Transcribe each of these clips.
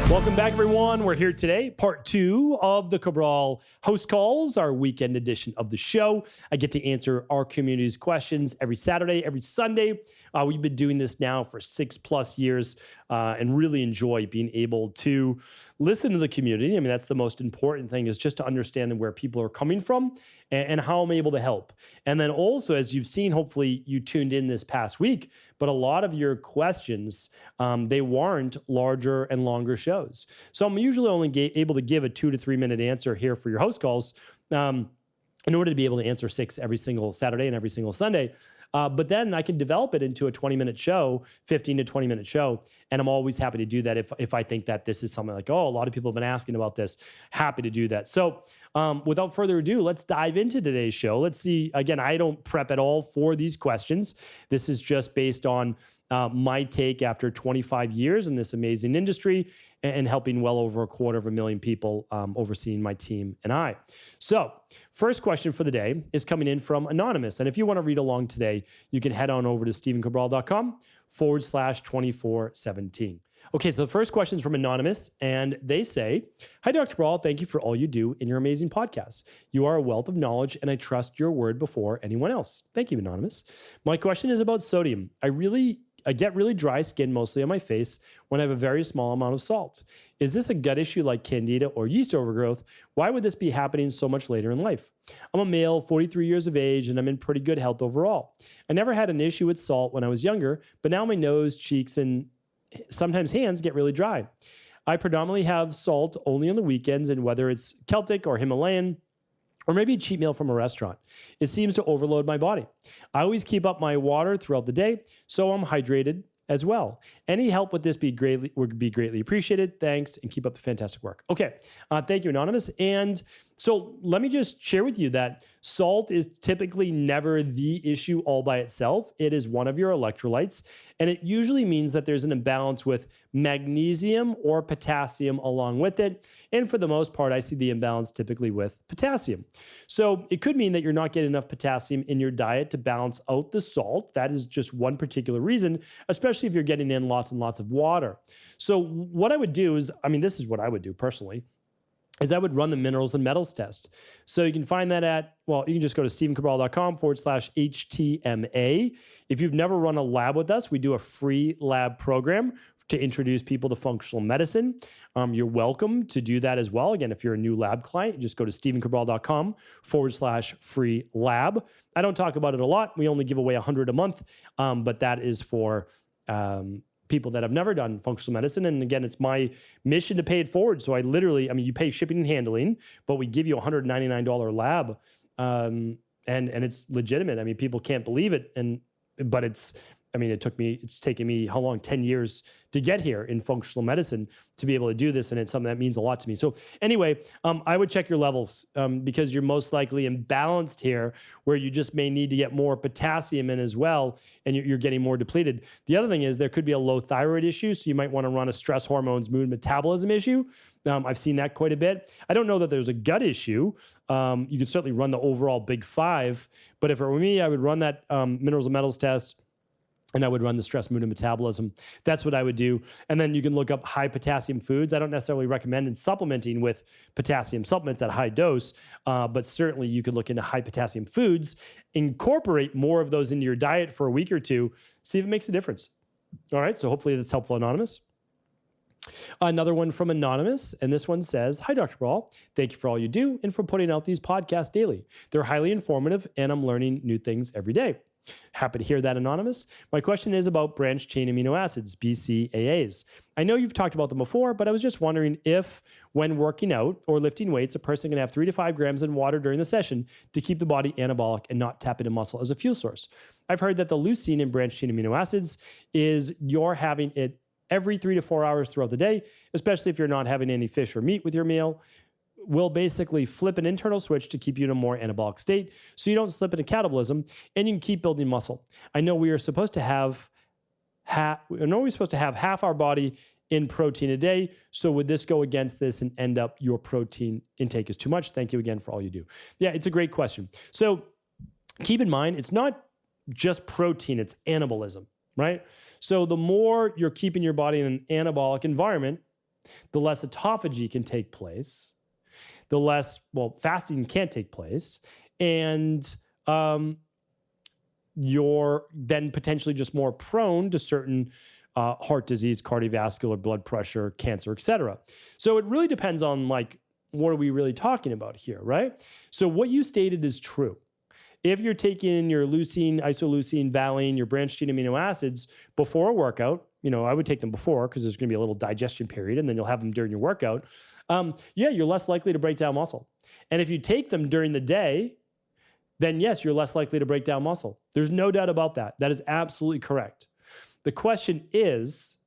Welcome back, everyone. We're here today, part 2 of the Cabral HouseCalls, our weekend edition of the show. I get to answer our community's questions every Saturday, every Sunday. We've been doing this now for 6+ years and really enjoy being able to listen to the community. I mean, that's the most important thing, is just to understand where people are coming from and how I'm able to help. And then also, as you've seen, hopefully you tuned in this past week, but a lot of your questions, they warrant larger and longer shows. So I'm usually only able to give a 2 to 3 minute answer here for your host calls in order to be able to answer 6 every single Saturday and every single Sunday. But then I can develop it into a 20-minute show, 15 to 20-minute show. And I'm always happy to do that if I think that this is something like, oh, a lot of people have been asking about this. Happy to do that. So without further ado, let's dive into today's show. Let's see. Again, I don't prep at all for these questions. This is just based on my take after 25 years in this amazing industry and helping well over 250,000 people, overseeing my team and I. So first question for the day is coming in from Anonymous. And if you want to read along today, you can head on over to stephencabral.com/2417. Okay, so the first question is from Anonymous, and they say, "Hi, Dr. Cabral. Thank you for all you do in your amazing podcast. You are a wealth of knowledge, and I trust your word before anyone else." Thank you, Anonymous. My question is about sodium. I get really dry skin, mostly on my face, when I have a very small amount of salt. Is this a gut issue like candida or yeast overgrowth? Why would this be happening so much later in life? I'm a male, 43 years of age, and I'm in pretty good health overall. I never had an issue with salt when I was younger, but now my nose, cheeks, and sometimes hands get really dry. I predominantly have salt only on the weekends, and whether it's Celtic or Himalayan, or maybe a cheat meal from a restaurant, it seems to overload my body. I always keep up my water throughout the day, so I'm hydrated as well. Any help with this would be greatly appreciated. Thanks, and keep up the fantastic work. Okay, thank you, Anonymous. And so let me just share with you that salt is typically never the issue all by itself. It is one of your electrolytes, and it usually means that there's an imbalance with magnesium or potassium along with it. And for the most part, I see the imbalance typically with potassium. So it could mean that you're not getting enough potassium in your diet to balance out the salt. That is just one particular reason, especially if you're getting in lots and lots of water. So what I would do is, this is what I would do personally, is I would run the minerals and metals test. So you can find that you can just go to stephencabral.com/HTMA. If you've never run a lab with us, we do a free lab program to introduce people to functional medicine. You're welcome to do that as well. Again, if you're a new lab client, just go to stephencabral.com/free lab. I don't talk about it a lot. We only give away 100 a month, but that is for people that have never done functional medicine. And again, it's my mission to pay it forward. So you pay shipping and handling, but we give you a $199 lab. And it's legitimate. People can't believe it. But it's taken me how long? 10 years to get here in functional medicine to be able to do this. And it's something that means a lot to me. So anyway, I would check your levels because you're most likely imbalanced here, where you just may need to get more potassium in as well. And you're getting more depleted. The other thing is there could be a low thyroid issue. So you might want to run a stress hormones, mood metabolism issue. I've seen that quite a bit. I don't know that there's a gut issue. You could certainly run the overall big 5, but if it were me, I would run that minerals and metals test. And I would run the stress, mood, and metabolism. That's what I would do. And then you can look up high potassium foods. I don't necessarily recommend supplementing with potassium supplements at high dose, but certainly you could look into high potassium foods, incorporate more of those into your diet for a week or two, see if it makes a difference. All right, so hopefully that's helpful, Anonymous. Another one from Anonymous, and this one says, "Hi, Dr. Cabral. Thank you for all you do and for putting out these podcasts daily. They're highly informative, and I'm learning new things every day." Happy to hear that, Anonymous. My question is about branched chain amino acids, BCAAs. I know you've talked about them before, but I was just wondering if, when working out or lifting weights, a person can have 3 to 5 grams in water during the session to keep the body anabolic and not tap into muscle as a fuel source. I've heard that the leucine in branched chain amino acids is you're having it every 3 to 4 hours throughout the day, especially if you're not having any fish or meat with your meal, will basically flip an internal switch to keep you in a more anabolic state so you don't slip into catabolism and you can keep building muscle. I know we're supposed to have half our body in protein a day. So would this go against this and end up your protein intake is too much? Thank you again for all you do. Yeah, it's a great question. So keep in mind, it's not just protein, it's anabolism, right? So the more you're keeping your body in an anabolic environment, the less autophagy can take place, the less, well, fasting can't take place. And you're then potentially just more prone to certain heart disease, cardiovascular, blood pressure, cancer, et cetera. So it really depends on like, what are we really talking about here, right? So what you stated is true. If you're taking your leucine, isoleucine, valine, your branched chain amino acids before a workout, you know, I would take them before because there's going to be a little digestion period, and then you'll have them during your workout. Yeah, you're less likely to break down muscle. And if you take them during the day, then yes, you're less likely to break down muscle. There's no doubt about that. That is absolutely correct. The question is,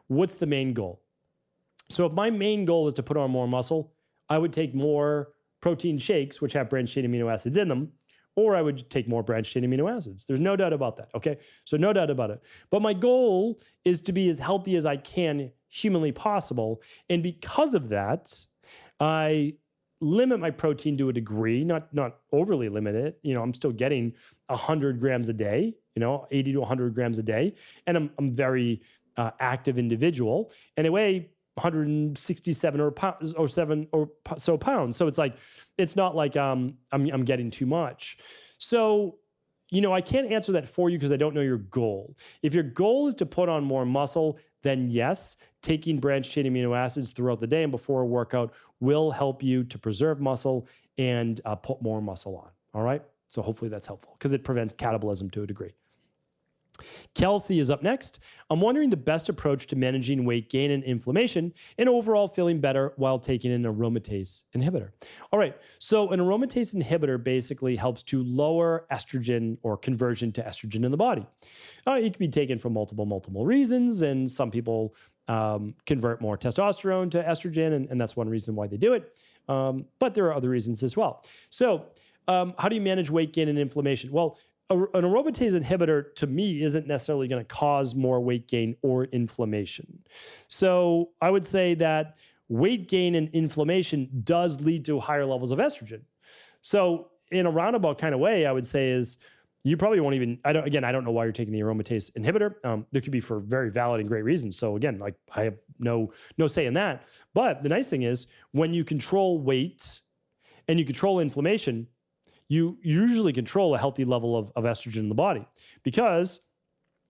what's the main goal? So if my main goal is to put on more muscle, I would take more protein shakes, which have branched chain amino acids in them, or I would take more branched chain amino acids. There's no doubt about that, okay? So no doubt about it. But my goal is to be as healthy as I can humanly possible. And because of that, I limit my protein to a degree, not overly limit it. You know, I'm still getting 100 grams a day, you know, 80 to 100 grams a day. And I'm very active individual. And I weigh 167 or 7 or so pounds. So it's like, it's not like I'm getting too much. So, you know, I can't answer that for you because I don't know your goal. If your goal is to put on more muscle, then yes, taking branched chain amino acids throughout the day and before a workout will help you to preserve muscle and put more muscle on. All right. So hopefully that's helpful because it prevents catabolism to a degree. Kelsey is up next. I'm wondering the best approach to managing weight gain and inflammation and overall feeling better while taking an aromatase inhibitor. All right, so an aromatase inhibitor basically helps to lower estrogen or conversion to estrogen in the body. It can be taken for multiple reasons, and some people convert more testosterone to estrogen, and that's one reason why they do it. But there are other reasons as well. So how do you manage weight gain and inflammation? Well, an aromatase inhibitor, to me, isn't necessarily going to cause more weight gain or inflammation. So I would say that weight gain and inflammation does lead to higher levels of estrogen. So in a roundabout kind of way, I would say is you probably won't even, I don't know why you're taking the aromatase inhibitor. There could be for very valid and great reasons. So again, like I have no say in that. But the nice thing is when you control weight and you control inflammation, you usually control a healthy level of estrogen in the body, because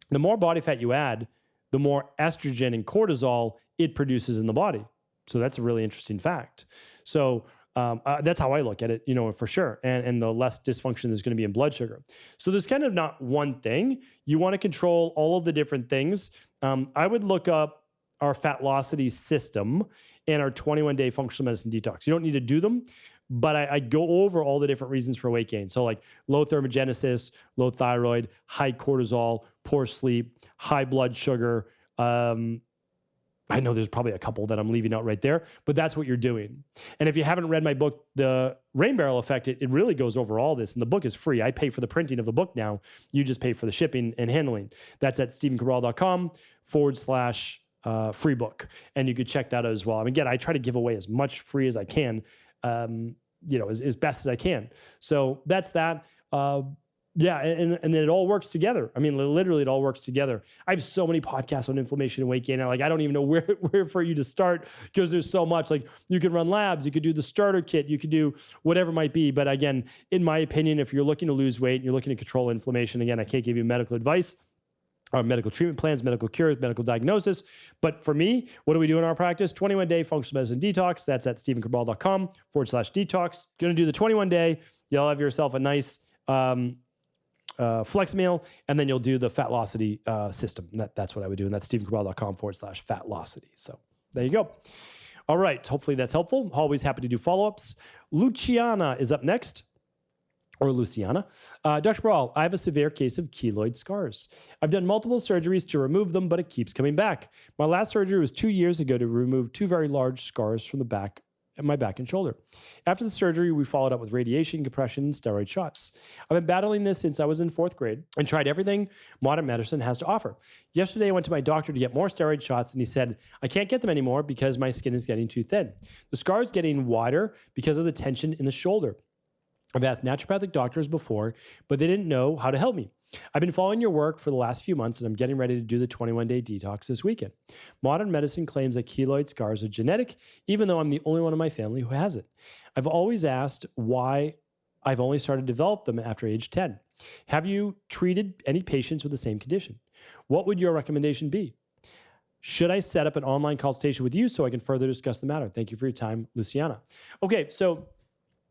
the more body fat you add, the more estrogen and cortisol it produces in the body. So that's a really interesting fact. So that's how I look at it, you know, for sure. And the less dysfunction there's going to be in blood sugar. So there's kind of not one thing. You want to control all of the different things. I would look up our Fatlocity system and our 21-day functional medicine detox. You don't need to do them, but I go over all the different reasons for weight gain. So like low thermogenesis, low thyroid, high cortisol, poor sleep, high blood sugar. I know there's probably a couple that I'm leaving out right there, but that's what you're doing. And if you haven't read my book, The Rain Barrel Effect, it really goes over all this. And the book is free. I pay for the printing of the book now. You just pay for the shipping and handling. That's at stephencabral.com/free book. And you could check that out as well. I mean, again, I try to give away as much free as I can, you know, as best as I can. So that's that. Yeah, and then it all works together. I mean, literally, it all works together. I have so many podcasts on inflammation and weight gain. Like, I don't even know where for you to start because there's so much. Like, you could run labs, you could do the starter kit, you could do whatever it might be. But again, in my opinion, if you're looking to lose weight and you're looking to control inflammation, again, I can't give you medical advice, or medical treatment plans, medical cures, medical diagnosis. But for me, what do we do in our practice? 21-day functional medicine detox. That's at stephencabral.com/detox. Going to do the 21-day. You'll have yourself a nice flex meal, and then you'll do the Fatlocity system. That's what I would do. And that's stephencabral.com/Fatlocity. So there you go. All right. Hopefully that's helpful. Always happy to do follow-ups. Luciana is up next. Or Luciana. Dr. Cabral, I have a severe case of keloid scars. I've done multiple surgeries to remove them, but it keeps coming back. My last surgery was 2 years ago to remove 2 very large scars from the back, my back and shoulder. After the surgery, we followed up with radiation, compression, and steroid shots. I've been battling this since I was in 4th grade and tried everything modern medicine has to offer. Yesterday, I went to my doctor to get more steroid shots, and he said, I can't get them anymore because my skin is getting too thin. The scar is getting wider because of the tension in the shoulder. I've asked naturopathic doctors before, but they didn't know how to help me. I've been following your work for the last few months and I'm getting ready to do the 21-day detox this weekend. Modern medicine claims that keloid scars are genetic, even though I'm the only one in my family who has it. I've always asked why I've only started to develop them after age 10. Have you treated any patients with the same condition? What would your recommendation be? Should I set up an online consultation with you so I can further discuss the matter? Thank you for your time, Luciana. Okay, so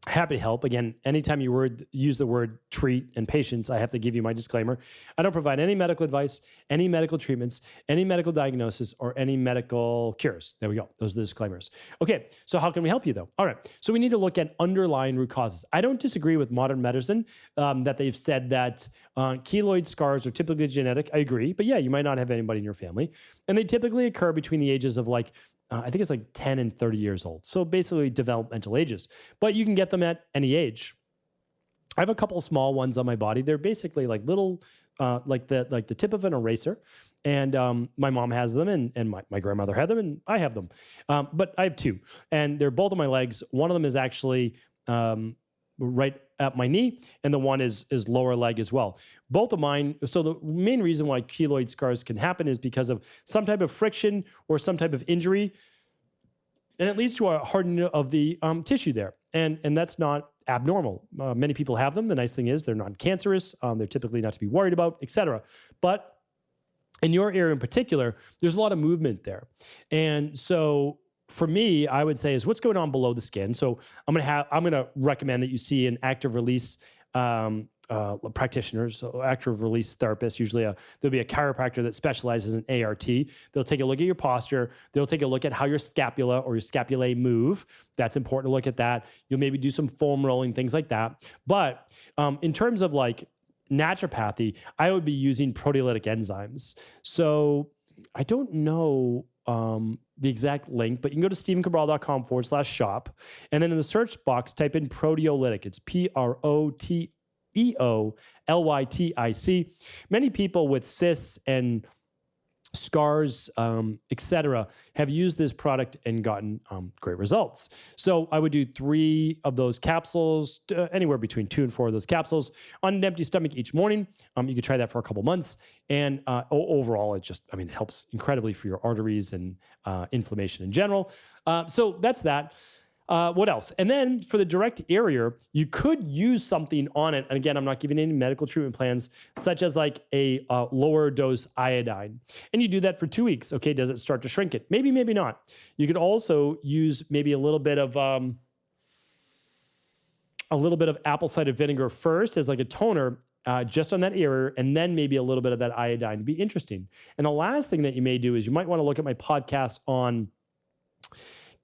happy to help. Again, anytime you use the word treat and patients, I have to give you my disclaimer. I don't provide any medical advice, any medical treatments, any medical diagnosis, or any medical cures. There we go. Those are the disclaimers. Okay, so how can we help you though? All right, so we need to look at underlying root causes. I don't disagree with modern medicine that they've said that keloid scars are typically genetic. I agree, but yeah, you might not have anybody in your family. And they typically occur between the ages of I think it's like 10 and 30 years old. So basically developmental ages, but you can get them at any age. I have a couple of small ones on my body. They're basically like little, like the tip of an eraser. And my mom has them and my grandmother had them and I have them. But I have two and they're both on my legs. One of them is actually right at my knee, and the one is lower leg as well. Both of mine. So the main reason why keloid scars can happen is because of some type of friction or some type of injury, and it leads to a hardening of the tissue there. And that's not abnormal. Many people have them. The nice thing is they're non-cancerous. They're typically not to be worried about, etc. But in your area in particular, there's a lot of movement there, and so for me, I would say is what's going on below the skin. So I'm gonna recommend that you see an active release practitioner, so active release therapist. Usually there'll be a chiropractor that specializes in ART. They'll take a look at your posture. They'll take a look at how your scapula or your scapulae move. That's important to look at that. You'll maybe do some foam rolling, things like that. But in terms of like naturopathy, I would be using proteolytic enzymes. So I don't know the exact link, but you can go to stephencabral.com/shop. And then in the search box, type in proteolytic. It's PROTEOLYTIC. Many people with cysts and scars, etc., have used this product and gotten great results. So I would do 3 of those capsules, anywhere between 2 and 4 of those capsules on an empty stomach each morning. You could try that for a couple months. And overall, it just, it helps incredibly for your arteries and inflammation in general. So that's that. What else? And then for the direct area, you could use something on it. And again, I'm not giving any medical treatment plans, such as like a lower dose iodine. And you do that for 2 weeks. Okay, does it start to shrink it? Maybe, maybe not. You could also use maybe a little bit of apple cider vinegar first as like a toner just on that area, and then maybe a little bit of that iodine to be interesting. And the last thing that you may do is you might want to look at my podcast on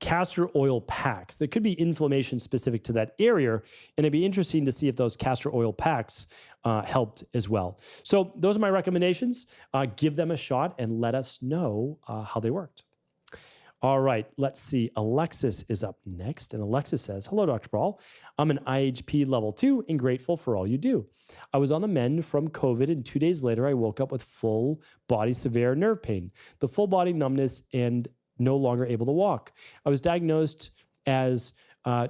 castor oil packs. There could be inflammation specific to that area, and it'd be interesting to see if those castor oil packs helped as well. So those are my recommendations. Give them a shot and let us know how they worked. All right, let's see. Alexis is up next, and Alexis says, "Hello, Dr. Brawl. I'm an IHP level 2 and grateful for all you do. I was on the mend from COVID, and 2 days later, I woke up with full body severe nerve pain, the full body numbness, and no longer able to walk. I was diagnosed as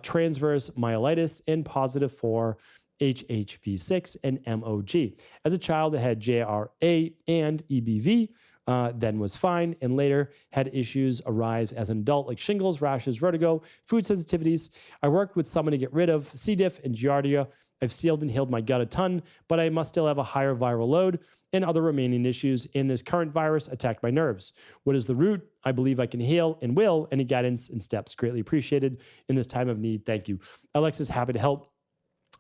transverse myelitis and positive for HHV6 and MOG. As a child, I had JRA and EBV, then was fine, and later had issues arise as an adult like shingles, rashes, vertigo, food sensitivities. I worked with someone to get rid of C. diff and Giardia. I've sealed and healed my gut a ton, but I must still have a higher viral load and other remaining issues, and this current virus attacked my nerves. What is the root? I believe I can heal and will. Any guidance and steps greatly appreciated in this time of need. Thank you." Alexis, happy to help.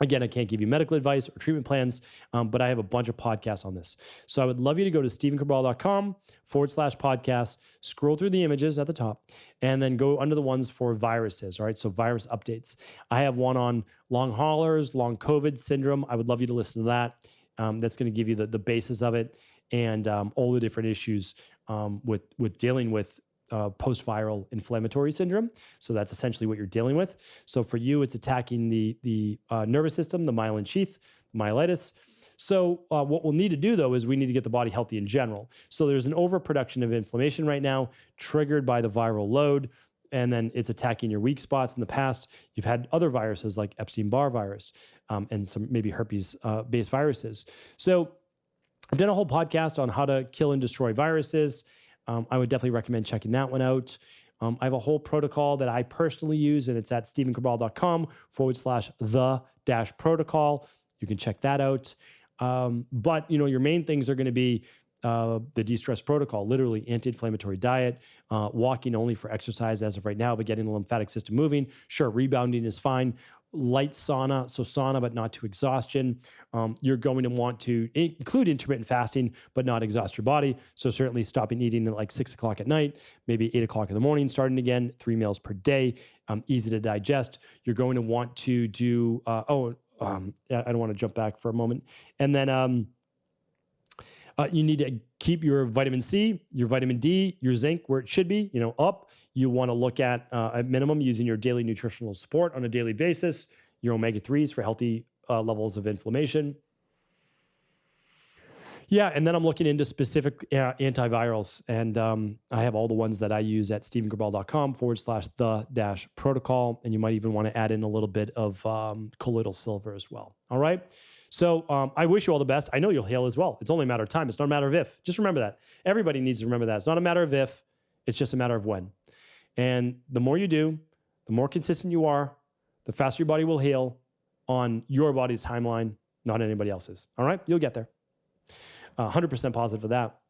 Again, I can't give you medical advice or treatment plans, but I have a bunch of podcasts on this. So I would love you to go to stephencabral.com/podcast, scroll through the images at the top, and then go under the ones for viruses. All right. So virus updates. I have one on long haulers, long COVID syndrome. I would love you to listen to that. That's going to give you the basis of it and all the different issues with dealing with post-viral inflammatory syndrome. So that's essentially what you're dealing with. So for you, it's attacking the nervous system, the myelin sheath, myelitis. So what we'll need to do, though, is we need to get the body healthy in general. So there's an overproduction of inflammation right now triggered by the viral load, and then it's attacking your weak spots. In the past, you've had other viruses like Epstein-Barr virus and some maybe herpes-based viruses. So I've done a whole podcast on how to kill and destroy viruses. I would definitely recommend checking that one out. I have a whole protocol that I personally use, and it's at stephencabral.com/the-protocol. You can check that out. But, your main things are going to be the de-stress protocol, literally anti-inflammatory diet, walking only for exercise as of right now, but getting the lymphatic system moving. Sure, rebounding is fine. Light sauna, so sauna, but not to exhaustion. You're going to want to include intermittent fasting, but not exhaust your body. So certainly stopping eating at like 6 o'clock at night, maybe 8 o'clock in the morning, starting again, 3 meals per day, easy to digest. You're going to want to do, I don't want to jump back for a moment. And then, you need to keep your vitamin C, your vitamin D, your zinc where it should be, up. You want to look at minimum using your daily nutritional support on a daily basis, your omega-3s for healthy levels of inflammation. Yeah, and then I'm looking into specific antivirals, and I have all the ones that I use at stephencabral.com/the-protocol, and you might even want to add in a little bit of colloidal silver as well. All right. So I wish you all the best. I know you'll heal as well. It's only a matter of time. It's not a matter of if. Just remember that. Everybody needs to remember that. It's not a matter of if. It's just a matter of when. And the more you do, the more consistent you are, the faster your body will heal on your body's timeline, not anybody else's. All right? You'll get there. 100% positive for that.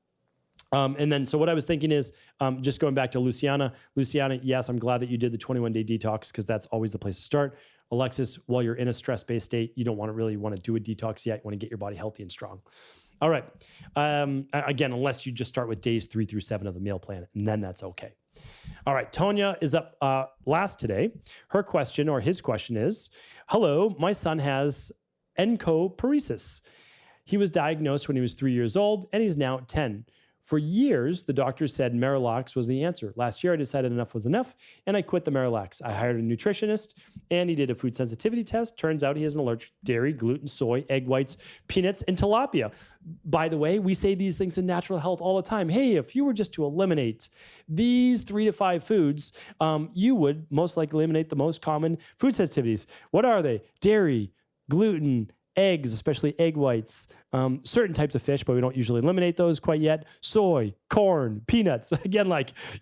And then, so what I was thinking is just going back to Luciana. Luciana, yes, I'm glad that you did the 21-day detox because that's always the place to start. Alexis, while you're in a stress-based state, you don't want to do a detox yet. You want to get your body healthy and strong. All right. Again, unless you just start with days 3 through 7 of the meal plan, and then that's okay. All right. Tonya is up last today. Her question, or his question is, hello, my son has Encopresis. He was diagnosed when he was 3 years old, and he's now 10. For years, the doctor said MiraLAX was the answer. Last year, I decided enough was enough, and I quit the MiraLAX. I hired a nutritionist, and he did a food sensitivity test. Turns out he has an allergic to dairy, gluten, soy, egg whites, peanuts, and tilapia. By the way, we say these things in natural health all the time. Hey, if you were just to eliminate these 3 to 5 foods, you would most likely eliminate the most common food sensitivities. What are they? Dairy, gluten, eggs, especially egg whites, certain types of fish, but we don't usually eliminate those quite yet. Soy, corn, peanuts. Again,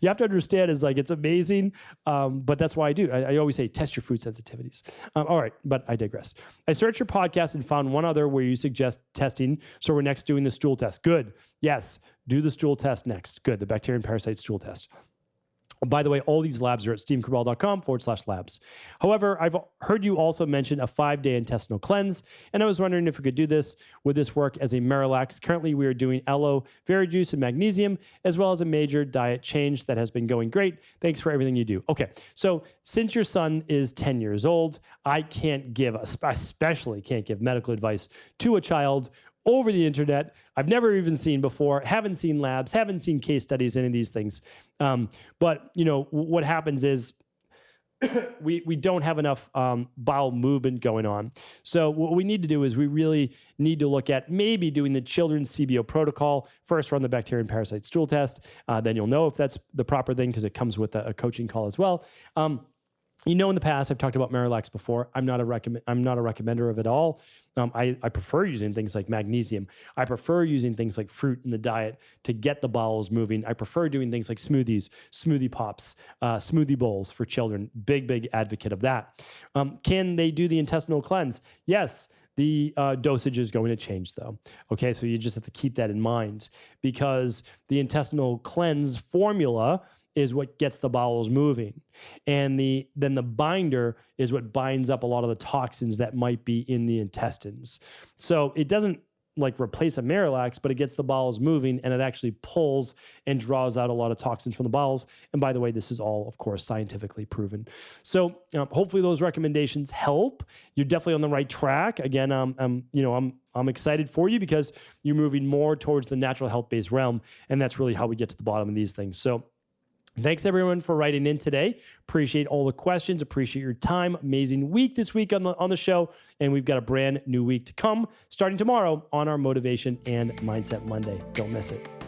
you have to understand it's amazing. But that's why I do. I always say, test your food sensitivities. All right, but I digress. I searched your podcast and found one other where you suggest testing. So we're next doing the stool test. Good. Yes, do the stool test next. Good. The bacteria and parasite stool test. By the way, all these labs are at stephencabral.com/labs. However, I've heard you also mention a 5-day intestinal cleanse, and I was wondering if we could do this. Would this work as a MiraLAX? Currently, we are doing aloe vera juice and magnesium, as well as a major diet change that has been going great. Thanks for everything you do. Okay, so since your son is 10 years old, I especially can't give medical advice to a child over the internet. I've never even seen before, haven't seen labs, haven't seen case studies, any of these things. But what happens is we don't have enough bowel movement going on. So what we need to do is we really need to look at maybe doing the children's CBO protocol. First, run the bacteria and parasite stool test. Then you'll know if that's the proper thing because it comes with a coaching call as well. In the past, I've talked about MiraLAX before. I'm not a recommender of it all. I prefer using things like magnesium. I prefer using things like fruit in the diet to get the bowels moving. I prefer doing things like smoothies, smoothie pops, smoothie bowls for children. Big advocate of that. Can they do the intestinal cleanse? Yes. The dosage is going to change, though. Okay, so you just have to keep that in mind because the intestinal cleanse formula is what gets the bowels moving. And then the binder is what binds up a lot of the toxins that might be in the intestines. So it doesn't replace a MiraLAX, but it gets the bowels moving and it actually pulls and draws out a lot of toxins from the bowels. And by the way, this is all, of course, scientifically proven. So hopefully those recommendations help. You're definitely on the right track. Again, I'm excited for you because you're moving more towards the natural health-based realm. And that's really how we get to the bottom of these things. So thanks everyone for writing in today. Appreciate all the questions. Appreciate your time. Amazing week this week on the show. And we've got a brand new week to come starting tomorrow on our Motivation and Mindset Monday. Don't miss it.